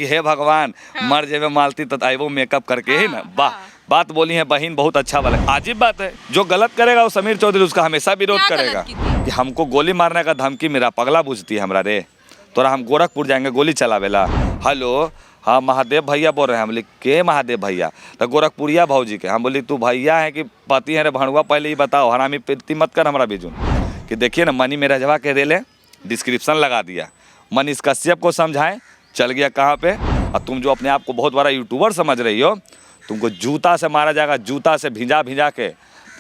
की हे भगवान मर जेबे मालती तताइबो मेकअप करके ही ना। वाह, बात बोली है बहन, बहुत अच्छा वाला। अजीब बात है, जो गलत करेगा वो समीर चौधरी उसका हमेशा विरोध करेगा कि हमको गोली मारने का धमकी मेरा पगला बुझती है हमरा रे, तोरा हम गोरखपुर जाएंगे गोली चलावेला। हेलो, हाँ महादेव भैया बोल रहे हैं। हम बोले के महादेव भैया? तो गोरखपुरिया भौजी के। हम बोली तू भैया है कि पति है रे भणुआ, पहले ही बताओ, हरामी पेटी मत कर हमारा बीजुन। कि देखिए ना मनी मेरा जवा के रेले डिस्क्रिप्शन लगा दिया, मनीष कश्यप को समझाएं, चल गया कहाँ पे। और तुम जो अपने आप को बहुत बड़ा यूट्यूबर समझ रही हो, तुमको जूता से मारा जाएगा, जूता से भिंजा भिंजा के।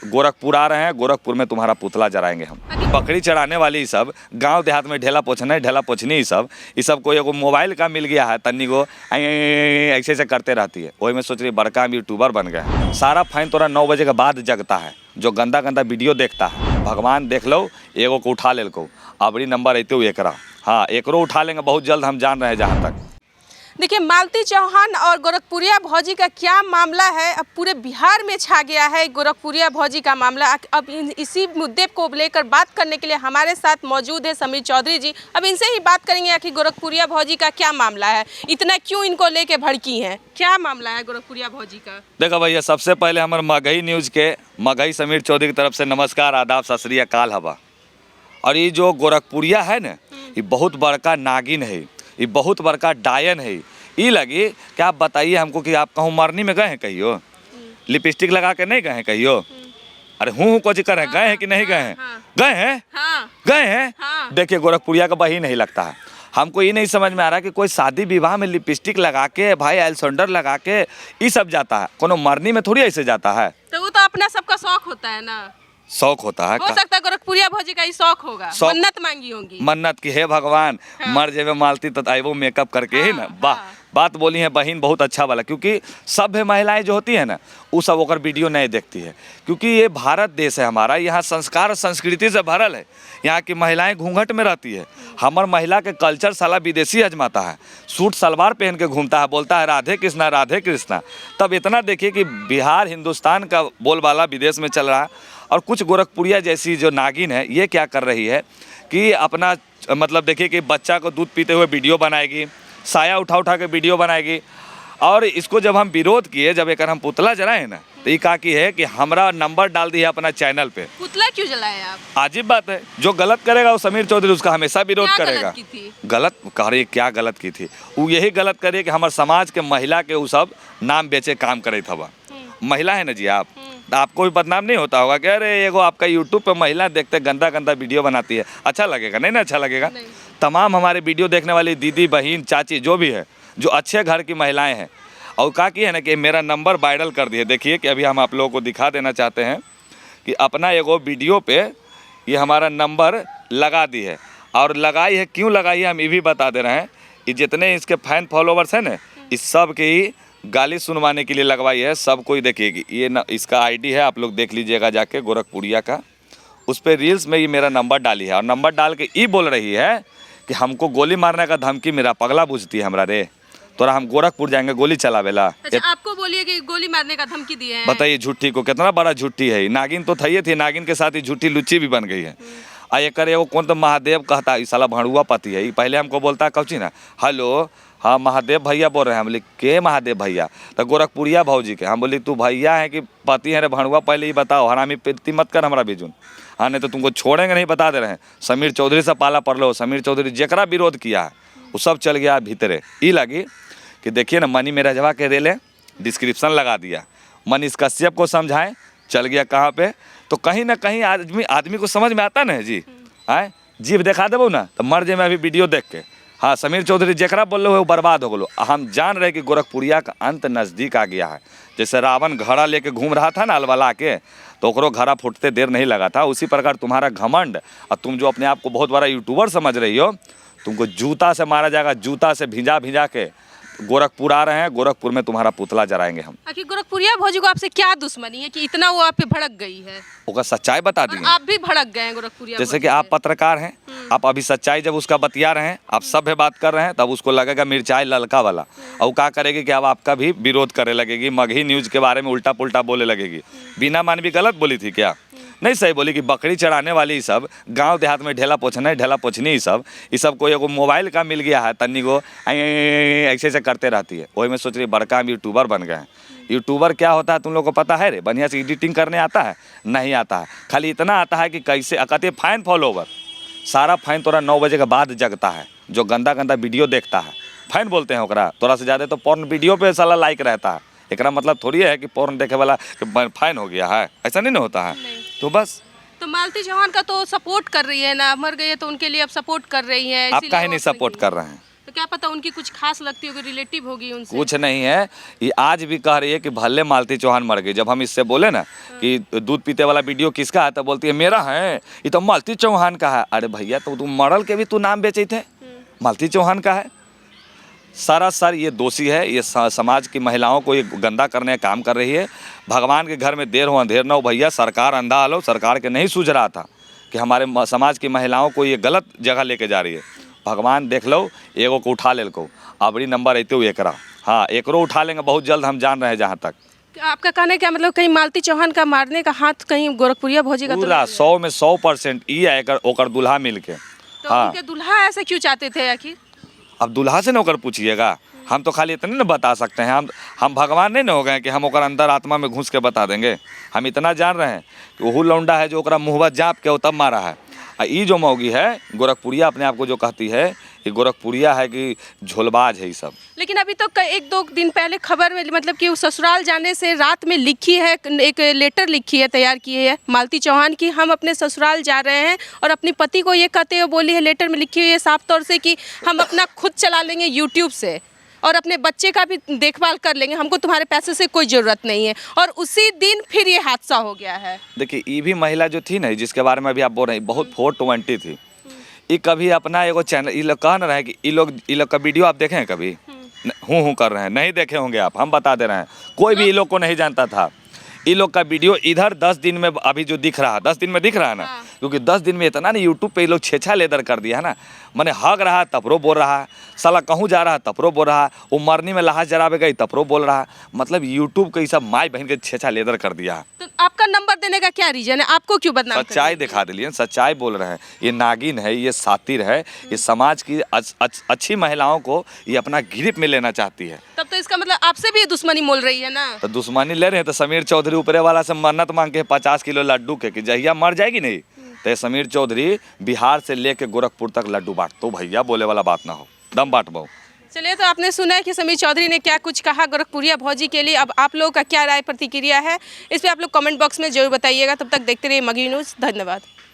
गोरखपुर आ रहे हैं, गोरखपुर में तुम्हारा पुतला जराएंगे हम। बकरी चढ़ाने वाली ये सब गांव देहात में ढेला पोछनी ये सब को एगो मोबाइल का मिल गया है, तन्नी को ऐसे ऐसे करते रहती है। वही में सोच रही बड़का हम यूट्यूबर बन गए। सारा फाइन तोरा 9 बजे के बाद जगता है, जो गंदा गंदा वीडियो देखता है। भगवान देख लो, एगो को उठा ले को, अबरी नंबर अते हो एकरा। हाँ, एकरो उठा लेंगे बहुत जल्द, हम जान रहे हैं जहाँ तक। देखिए मालती चौहान और गोरखपुरिया भौजी का क्या मामला है, अब पूरे बिहार में छा गया है गोरखपुरिया भौजी का मामला। अब इसी मुद्दे को लेकर बात करने के लिए हमारे साथ मौजूद है समीर चौधरी जी। अब इनसे ही बात करेंगे आखिर गोरखपुरिया भौजी का क्या मामला है, इतना क्यों इनको लेके भड़की हैं, क्या मामला है गोरखपुरिया भौजी का। देखो भैया, सबसे पहले हमारे मगही न्यूज के मगही समीर चौधरी की तरफ से नमस्कार, आदाब, सत श्री अकाल हवा। और ये जो गोरखपुरिया है ना, ये बहुत बड़का नागिन है, ये बहुत बड़का डायन है। ये लगी कि आप बताइए हमको कि आप कहूँ मरनी में गए हैं कहियो, लिपस्टिक लगा के नहीं गए हैं कहियो? अरे हूँ कुछ कर रहे हैं, गए हैं कि नहीं गए हैं? गए हैं, गए हैं। देखिए गोरखपुरिया का बही नहीं लगता है। हमको ये नहीं समझ में आ रहा कि कोई शादी विवाह में लिपस्टिक लगा के, भाई एल्सोंडर लगा के ये सब जाता है, कोनो मरनी में थोड़ी ऐसे जाता है। तो वो तो अपना सबका शौक होता है ना, शौक होता है। हो सकता है गोरखपुरिया भौजी का ही शौक होगा, मन्नत मांगी होंगी, मन्नत की हे भगवान मर जेबे मालती तताइबो मेकअप करके ही ना। वाह, बात बोली है बहन, बहुत अच्छा वाला। क्योंकि सभ्य महिलाएं जो होती है ना, वो सब होकर वीडियो नहीं देखती है। क्योंकि ये भारत देश है हमारा, यहाँ संस्कार और संस्कृति से भरल है। यहाँ की महिलाएं घूंघट में रहती है। हमार महिला के कल्चर साला विदेशी अजमाता है, सूट सलवार पहन के घूमता है, बोलता है राधे कृष्णा राधे कृष्णा। तब इतना देखिए कि बिहार हिंदुस्तान का बोलबाला विदेश में चल रहा है। और कुछ गोरखपुरिया जैसी जो नागिन है, ये क्या कर रही है कि अपना मतलब देखिए कि बच्चा को दूध पीते हुए वीडियो बनाएगी, साया उठा उठा के वीडियो बनाएगी। और इसको जब हम विरोध किए, जब एक हम पुतला जलाए ना, तो ये कहा कि है कि हमारा नंबर डाल दिया अपना चैनल पे। पुतला क्यों जलाए आप? अजीब बात है, जो गलत करेगा वो समीर चौधरी उसका हमेशा विरोध करेगा। गलत कह रही, क्या गलत की थी? वो यही गलत करे कि हमारे समाज के महिला के वो सब नाम बेचे काम करे था। महिला है ना जी आप, आपको भी बदनाम नहीं होता होगा कि अरे एगो आपका यूट्यूब पे महिला देखते गंदा गंदा वीडियो बनाती है, अच्छा लगेगा? नहीं ना अच्छा लगेगा। तमाम हमारे वीडियो देखने वाली दीदी बहन चाची जो भी है, जो अच्छे घर की महिलाएं हैं, और कहा कि है ना कि मेरा नंबर वायरल कर दिए। देखिए कि अभी हम आप लोगों को दिखा देना चाहते हैं कि अपना एगो वीडियो पे ये हमारा नंबर लगा दी है। और लगाई है, क्यों लगाई है हम ये भी बता दे रहे हैं। ये जितने इसके फैन फॉलोवर्स हैं ना, इस सब के ही गाली सुनवाने के लिए लगवाई है। सब कोई देखिएगी, ये न इसका आईडी है, आप लोग देख लीजिएगा जाके गोरखपुरिया का। उस पर रील्स में ये मेरा नंबर डाली है, और नंबर डाल के ये बोल रही है कि हमको गोली मारने का धमकी मेरा पगला बुझती है हमरा रे, तोरा हम गोरखपुर जाएंगे गोली चलावेला। अच्छा, आपको बोलिए कि गोली मारने का धमकी दिए हैं। बताइए झूठी को, कितना बड़ा झूठी है। नागिन तो थी, नागिन के साथ ही झूठी लुच्ची भी बन गई है। आ एक एगो कौन तो महादेव कहता है, साला भणुआ पति है। पहले हमको बोलता है कौची ना, हेलो, हाँ महादेव भैया बोल रहे हैं। हम बोले के महादेव भैया? तो गोरखपुरिया भौजी के। हम बोली तू भैया है कि पति है रे भणुआ, पहले ही बताओ, हरामी पेटी मत कर हमारा बीजुन। हाँ, नहीं तो तुमको छोड़ेंगे नहीं, बता दे रहे हैं। समीर चौधरी से पाला पड़ लो। समीर चौधरी जकरा विरोध किया है वो सब चल गया भीतरे। ये लगी कि देखिए ना मनी मेरा जवा के रेले डिस्क्रिप्शन लगा दिया, मनीष कश्यप को समझाएं, चल गया कहाँ पे। तो कहीं ना कहीं आदमी को समझ में आता ना है जी। आए जीव दिखा देबो ना तो मर जाए मैं अभी वीडियो देख के। हाँ, समीर चौधरी जकरा बोल रहे हो बर्बाद हो गलो। हम जान रहे कि गोरखपुरिया का अंत नज़दीक आ गया है। जैसे रावण घड़ा लेके घूम रहा था ना अलवला के, तो ओकरो घड़ा फूटते देर नहीं लगा था। उसी प्रकार तुम्हारा घमंड, और तुम जो अपने आप को बहुत बड़ा यूट्यूबर समझ रही हो, तुमको जूता से मारा जाएगा, जूता से भिंजा भिंजा के। गोरखपुर आ रहे हैं, गोरखपुर में तुम्हारा पुतला जराएंगे हम। आखिर गोरखपुरिया भौजी को आपसे क्या दुश्मनी है कि इतना वो आप पे भड़क गई है? ओका सच्चाई बता दी, आप भी भड़क गए हैं गोरखपुरिया। जैसे कि आप पत्रकार हैं, आप अभी सच्चाई जब उसका बतिया रहे हैं, आप सभ्य बात कर रहे हैं, तब उसको लगेगा मिर्चाई ललका वाला, और वो क्या करेगी कि अब आपका भी विरोध करे लगेगी, मगही न्यूज़ के बारे में उल्टा पुल्टा बोले लगेगी। बिना मान भी गलत बोली थी क्या? नहीं, सही बोली कि बकरी चढ़ाने वाली ही सब गांव देहात में ढेला पोछना ढेला पोछनी ही सब, ये सब को एगो मोबाइल का मिल गया है, तन्नी को ऐसे ऐसे करते रहती है। वही में सोच रही बड़का हम यूट्यूबर बन गए हैं। यूट्यूबर क्या होता है तुम लोग को पता है रे? बढ़िया से एडिटिंग करने आता है? नहीं आता है। खाली इतना आता है कि कैसे कहते फाइन फॉलोवर, सारा फाइन तोरा 9 बजे के बाद जगता है। जो गंदा गंदा वीडियो देखता है फाइन बोलते हैं ओकरा। तोरा से ज़्यादा तो पोर्न वीडियो पे साला लाइक रहता है। एकरा मतलब थोड़ी है कि पोर्न देखे वाला फाइन हो गया है, ऐसा नहीं ना होता है। तो बस तो मालती चौहान का तो सपोर्ट कर रही है ना, मर गई है तो उनके लिए अब सपोर्ट कर रही है। आप काहे नहीं सपोर्ट कर रहे हैं? तो क्या पता उनकी कुछ खास लगती होगी, रिलेटिव होगी उनसे। कुछ नहीं है, ये आज भी कह रही है कि भले मालती चौहान मर गई। जब हम इससे बोले ना कि दूध पीते वाला वीडियो किसका है, तो बोलती है मेरा है, ये तो मालती चौहान का है। अरे भैया, तो तुम मरल के भी तू नाम बेचे थे, मालती चौहान का है। सरासर ये दोषी है, ये समाज की महिलाओं को ये गंदा करने का काम कर रही है। भगवान के घर में देर हो अंधेर न हो भैया। सरकार अंधा आलो, सरकार के नहीं सूझ रहा था कि हमारे समाज की महिलाओं को ये गलत जगह लेके जा रही है। भगवान देख लो, एगो को उठा ले को, अबरी नंबर अते हुए एकरा। हाँ, एकरो उठा लेंगे बहुत जल्द, हम जान रहे हैं। जहाँ तक आपका कहना है क्या मतलब कहीं मालती चौहान का मारने का हाथ कहीं गोरखपुरिया भौजी का? पूरा 100 में 100% ई है ओकर दुल्हा मिल के। तो हाँ, उनके दुल्हा ऐसे क्यों चाहते थे आखिर? अब दुल्हा से नौकर पूछिएगा, हम तो खाली इतने ना बता सकते हैं। हम भगवान नहीं ना हो गए कि हम ओकर अंदर आत्मा में घुस के बता देंगे। हम इतना जान रहे हैं कि वही लौंडा है जो ओकरा मुहबा जाप के तब मारा है। ये जो मौगी है गोरखपुरिया, अपने आप को जो कहती है, ये गोरखपुरिया है कि झोलबाज है ये सब। लेकिन अभी तो 1-2 दिन पहले खबर में मतलब कि ससुराल जाने से रात में लिखी है, एक लेटर लिखी है, तैयार की है मालती चौहान की, हम अपने ससुराल जा रहे हैं, और अपने पति को ये कहते हुए बोली है, लेटर में लिखी हुई है साफ तौर से कि हम अपना खुद चला लेंगे यूट्यूब से, और अपने बच्चे का भी देखभाल कर लेंगे, हमको तुम्हारे पैसे से कोई ज़रूरत नहीं है। और उसी दिन फिर ये हादसा हो गया है। देखिए, ये भी महिला जो थी ना, जिसके बारे में अभी आप बोल रहे हैं, बहुत 420 थी। ये कभी अपना एगो चैनल, ये लोग कह रहे हैं कि ये लोग का वीडियो आप देखे हैं कभी? हूँ कर रहे हैं, नहीं देखे होंगे आप, हम बता दे रहे हैं। कोई भी ये लोग को नहीं जानता था। ये लोग का वीडियो इधर 10 दिन में अभी जो दिख रहा है, 10 दिन में दिख रहा है ना, क्योंकि 10 दिन में इतना ना यूट्यूब पे ये लोग छेछा लेदर कर दिया है ना। मैंने हग रहा तपरो बोल रहा है, साला कहूँ जा रहा है तपरो बोल रहा है, वो मरनी में लहाज जराबे गई तपरो बोल रहा है। मतलब यूट्यूब को ये सब माई बहन के छेछा लेदर कर दिया है। तो आपका नंबर देने का क्या रीजन है? आपको क्यों बदनाम? सच्चाई दिखा दिलिए, सच्चाई बोल रहे हैं। ये नागिन है, ये सातिर है, ये समाज की अच्छी महिलाओं को ये अपना गिरफ्त में लेना चाहती है। तब तो इसका मतलब आपसे भी दुश्मनी मोल रही है ना? तो दुश्मनी ले रहे हैं तो समीर चौधरी ऊपरे वाला से मन्नत मांग के 50 किलो लड्डू के, कि जहिया मर जाएगी नहीं तो समीर चौधरी बिहार से लेके गोरखपुर तक लड्डू बांट। तो भैया बोले वाला बात ना हो, दम बांट बहु। चलिए, तो आपने सुना है कि समीर चौधरी ने क्या कुछ कहा गोरखपुरिया भौजी के लिए। अब आप लोगों का क्या राय प्रतिक्रिया है, इस पर आप लोग कमेंट बॉक्स में जरूर बताइएगा। तब तक देखते रहिए मगही न्यूज़। धन्यवाद।